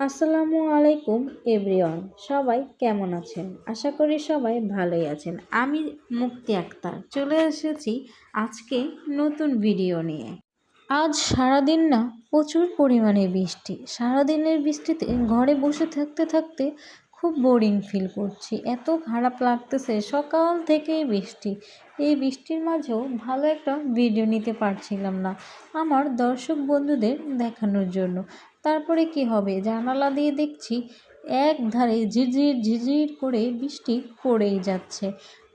আসসালামু আলাইকুম এভরিওয়ান, সবাই কেমন আছেন? আশা করি সবাই ভালোই আছেন। আমি মুক্তি আক্তার চলে এসেছি আজকে নতুন ভিডিও নিয়ে। আজ সারাদিন না প্রচুর পরিমাণে বৃষ্টি। সারাদিনের বৃষ্টিতে ঘরে বসে থাকতে থাকতে খুব বোরিং ফিল করছি, এত খারাপ লাগতেছে। সকাল থেকেই বৃষ্টি, এই বৃষ্টির মাঝেও ভালো একটা ভিডিও নিতে পারছিলাম না আমার দর্শক বন্ধুদের দেখানোর জন্য। তারপরে কি হবে, জানালা দিয়ে দেখছি এক ধারে ঝিরঝির ঝিরঝির করে বৃষ্টি পড়েই যাচ্ছে।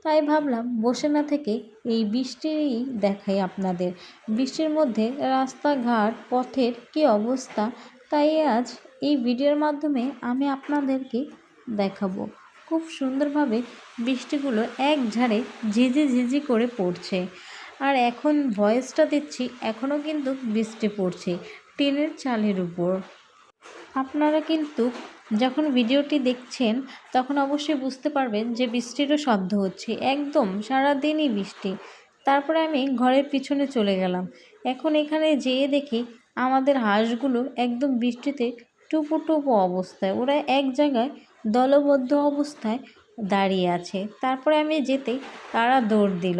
তাই ভাবলাম বসে না থেকে এই বৃষ্টিরই দেখাই আপনাদের। বৃষ্টির মধ্যে রাস্তাঘাট পথের কী অবস্থা, তাই আজ এই ভিডিওর মাধ্যমে আমি আপনাদেরকে দেখাবো। খুব সুন্দরভাবে বৃষ্টিগুলো এক ঝাড়ে ঝিঝি ঝিঝি করে পড়ছে। আর এখন ভয়েসটা দিচ্ছি, এখনও কিন্তু বৃষ্টি পড়ছে টিনের চালের উপর। আপনারা কিন্তু যখন ভিডিওটি দেখছেন তখন অবশ্যই বুঝতে পারবেন যে বৃষ্টিরও শব্দ হচ্ছে, একদম সারাদিনই বৃষ্টি। তারপরে আমি ঘরের পিছনে চলে গেলাম। এখন এখানে যেয়ে দেখি আমাদের হাঁসগুলো একদম বৃষ্টিতে টুপু টুপু অবস্থায়, ওরা এক জায়গায় দলবদ্ধ অবস্থায় দাঁড়িয়ে আছে। তারপরে আমি যেতেই তারা দৌড় দিল।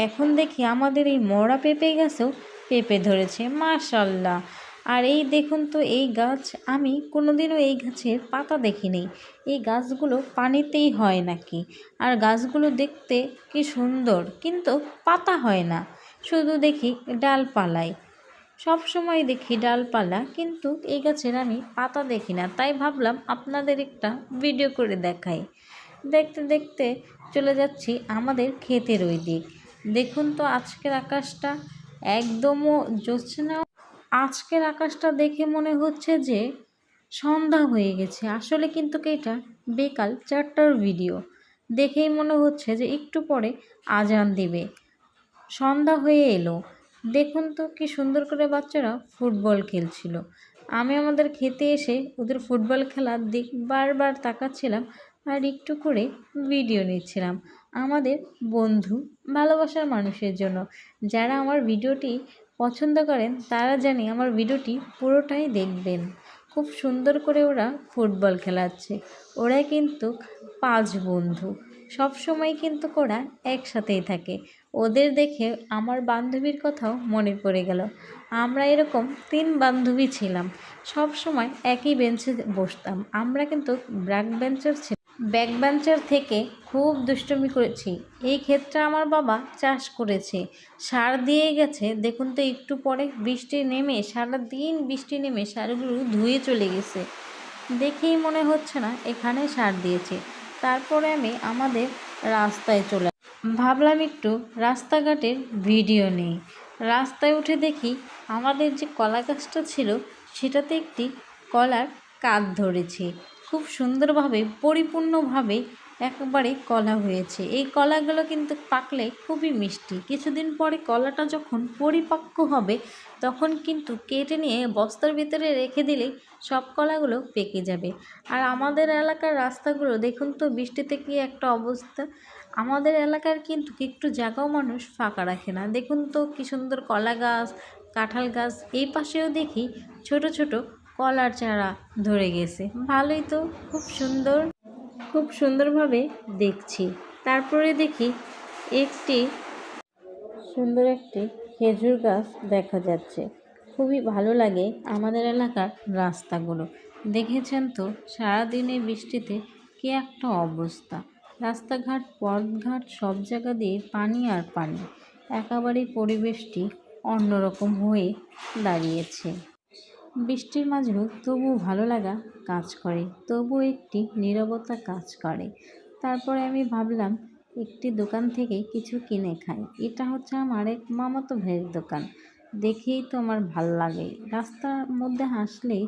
এখন দেখি আমাদের এই মরা পেঁপে গাছেও পেঁপে ধরেছে, মাশাল্লাহ। আর এই দেখুন তো, এই গাছ আমি কোনোদিনও এই গাছের পাতা দেখিনি। এই গাছগুলো পানিতেই হয় নাকি। আর গাছগুলো দেখতে কি সুন্দর, কিন্তু পাতা হয় না, শুধু দেখি ডালপালায়। সব সময় দেখি ডালপালা, কিন্তু এই গাছের আমি পাতা দেখি না। তাই ভাবলাম আপনাদের একটা ভিডিও করে দেখাই। দেখতে দেখতে চলে যাচ্ছি আমাদের ক্ষেতের ওই দিক। দেখুন তো আজকের আকাশটা একদমও জ্যোৎস্না। আজকের আকাশটা দেখে মনে হচ্ছে যে সন্ধ্যা হয়ে গেছে। আসলে কিন্তু এটা বিকাল 4টার ভিডিও, দেখেই মনে হচ্ছে যে একটু পরে আজান দিবে, সন্ধ্যা হয়ে এলো। দেখুন তো কি সুন্দর করে বাচ্চারা ফুটবল খেলছিল। আমি আমাদের খেতে এসে ওদের ফুটবল খেলার দিক বারবার তাকাচ্ছিলাম আর একটু করে ভিডিও নিচ্ছিলাম আমাদের বন্ধু ভালোবাসার মানুষের জন্য। যারা আমার ভিডিওটি পছন্দ করেন তারা জানি আমার ভিডিওটি পুরোটাই দেখবেন। খুব সুন্দর করে ওরা ফুটবল খেলাচ্ছে। ওরা কিন্তু 5 বন্ধু, সব সময় কিন্তু ওরা একসাথেই থাকে। ওদের দেখে আমার বান্ধবীর কথাও মনে পড়ে গেল। আমরা এরকম 3 বান্ধবী ছিলাম, সব সময় একই বেঞ্চে বসতাম। আমরা কিন্তু ব্যাক বেঞ্চার থেকে খুব দুষ্টুমি করেছি। এই ক্ষেত্রে আমার বাবা চাষ করেছে, সার দিয়ে গেছে। দেখুন তো একটু পরে বৃষ্টি নেমে, সারাদিন বৃষ্টি নেমে সারগুলো ধুয়ে চলে গেছে, দেখেই মনে হচ্ছে না এখানে সার দিয়েছে। তারপরে আমি আমাদের রাস্তায় চলে ভাবলাম একটু রাস্তাঘাটের ভিডিও নেই। রাস্তায় উঠে দেখি আমাদের যে কলা গাছটা ছিল সেটাতে একটি কলার কাঁধ ধরেছে। খুব সুন্দরভাবে পরিপূর্ণভাবে একবারে কলা হয়েছে। এই কলাগুলো কিন্তু পাকলে খুবই মিষ্টি। কিছুদিন পরে কলাটা যখন পরিপক্ক হবে তখন কিন্তু কেটে নিয়ে বস্তার ভিতরে রেখে দিলেই সব কলাগুলো পেকে যাবে। আর আমাদের এলাকার রাস্তাগুলো দেখুন তো বৃষ্টিতে কি একটা অবস্থা। আমাদের এলাকার কিন্তু একটু জায়গাও মানুষ ফাঁকা রাখে না। দেখুন তো কি সুন্দর কলা গাছ, কাঁঠাল গাছ, এই পাশেও দেখি ছোট ছোট কলার চারা ধরে গেছে। ভালোই তো, খুব সুন্দরভাবে দেখছি। তারপরে দেখি সুন্দর একটি খেজুর গাছ দেখা যাচ্ছে। খুবই ভালো লাগে আমাদের এলাকার রাস্তাগুলো। দেখেছেন তো সারাদিনে বৃষ্টিতে কি একটা অবস্থা। রাস্তাঘাট পথঘাট সব জায়গা দিয়ে পানি আর পানি, একেবারেই পরিবেশটি অন্যরকম হয়ে দাঁড়িয়েছে। বৃষ্টির মাঝেও তবু ভালো লাগা কাজ করে, তবু একটি নীরবতা কাজ করে। তারপরে আমি ভাবলাম একটি দোকান থেকে কিছু কিনে খাই। এটা হচ্ছে আমার এক মামাতো ভাইয়ের দোকান, দেখেই তো আমার ভাল লাগে। রাস্তার মধ্যে হাসলেই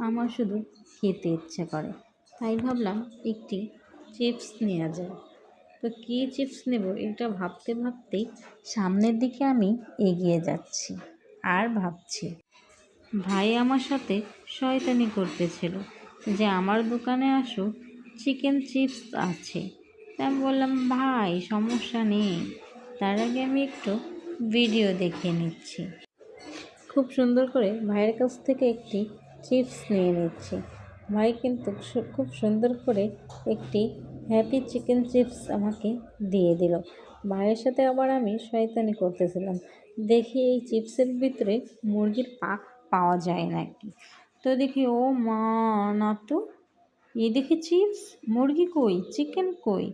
আমার শুধু খেতে ইচ্ছে করে। তাই ভাবলাম একটি চিপস নেওয়া যায়। তো কী চিপস নেব এটা ভাবতে ভাবতেই সামনের দিকে আমি এগিয়ে যাচ্ছি আর ভাবছি। ভাই আমার সাথে শয়তানি করতেছিল যে আমার দোকানে আসো, চিকেন চিপস আছে। তা আমি বললাম ভাই সমস্যা নেই, তার আগে আমি একটু ভিডিও দেখে নিচ্ছি। খুব সুন্দর করে ভাইয়ের কাছ থেকে একটি চিপস নিয়ে নিচ্ছি। ভাই কিন্তু খুব সুন্দর করে একটি হ্যাপি চিকেন চিপস আমাকে দিয়ে দিল। ভাইয়ের সাথে আবার আমি শয়তানি করতেছিলাম, দেখি এই চিপসের ভিতরে মুরগির পা পাওয়া যায় নাকি। তো দেখি ও মা, না তো, এই দেখি চিপস, মুরগি কই, চিকেন কই।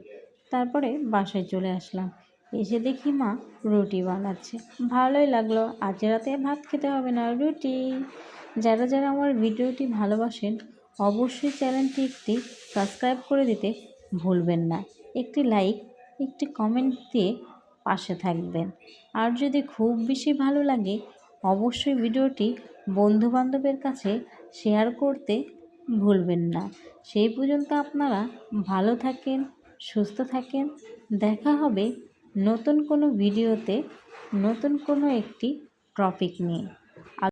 তারপরে বাসায় চলে আসলাম, এসে দেখি মা রুটি বানাচ্ছে। ভালোই লাগলো, আজ রাতে ভাত খেতে হবে না, রুটি। যারা যারা আমার ভিডিওটি ভালোবাসেন অবশ্যই চ্যানেলটি একটি সাবস্ক্রাইব করে দিতে ভুলবেন না। একটি লাইক, একটি কমেন্ট দিয়ে পাশে থাকবেন। আর যদি খুব বেশি ভালো লাগে অবশ্যই ভিডিওটি বন্ধুবান্ধবের কাছে শেয়ার করতে ভুলবেন না। সেই পর্যন্ত আপনারা ভালো থাকেন, সুস্থ থাকেন। দেখা হবে নতুন কোনো ভিডিওতে, নতুন কোনো একটি টপিক নিয়ে।